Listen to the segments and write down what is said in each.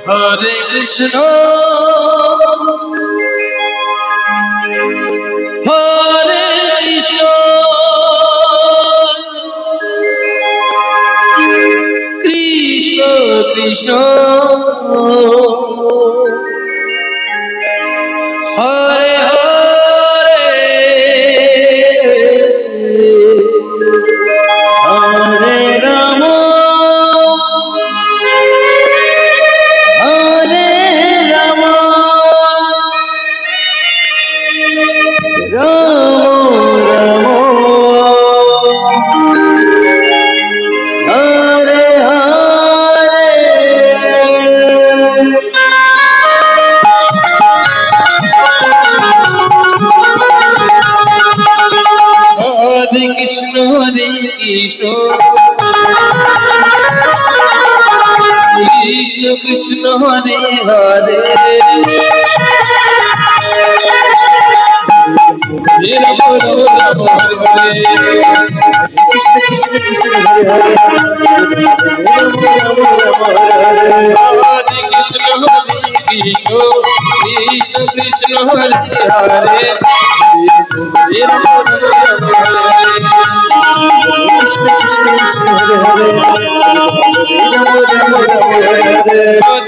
Hare Krishna, Hare Krishna, Krishna Krishna, Hare Hare, Hare Rama, Hare Rama, Rama Rama, Hare Hare. Hare Krishna, Krishna Krishna, Hare Hare, Hare Rama, Rama Hare Hare, Krishna Krishna Krishna Hare Hare, Rama Rama Hare Hare, Hare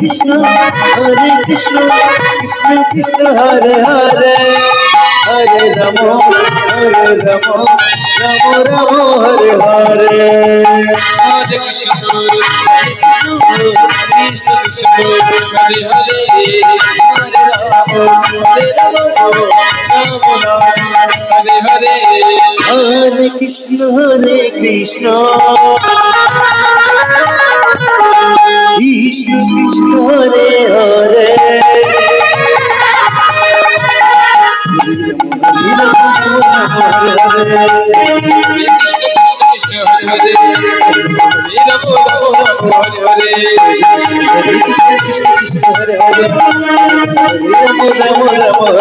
Krishna, Krishna Krishna, Hare Hare, Hare Rama, Rama Hare Hare, Krishna Krishna Krishna Hare Hare, Rama Rama Hare Hare, Hare Krishna, Krishna Krishna, Hare Hare, Hare Rama, Rama Hare Hare, Hare Krishna, Krishna Krishna, Hare Hare,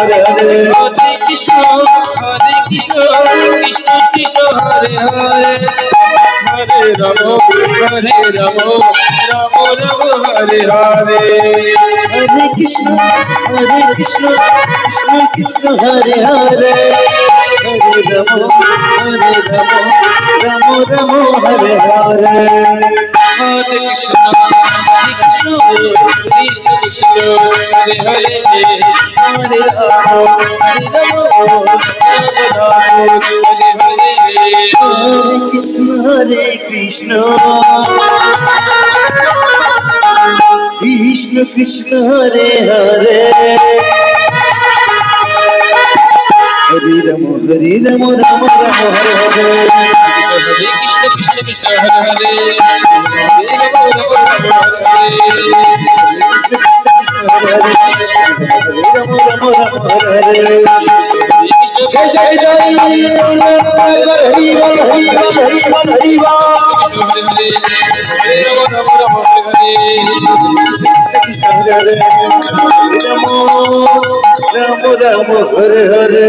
Hare Rama, Rama Hare Hare, Hare Krishna, Krishna Krishna, Hare Hare, Hare Rama, Rama Hare Hare, Hare Krishna, Krishna Krishna, Hare Hare, Hare Hare, Hare Rama, Rama Hare Hare, Hare Krishna, Krishna Hare Hare, Hare Rama, Hare Hare, Rama Hare Hare, Jai Jai Jai, Hari Ram, Hari Ram, Hari Ram, Hari Ram, Rama Hare Hare, Rama Hare Hare.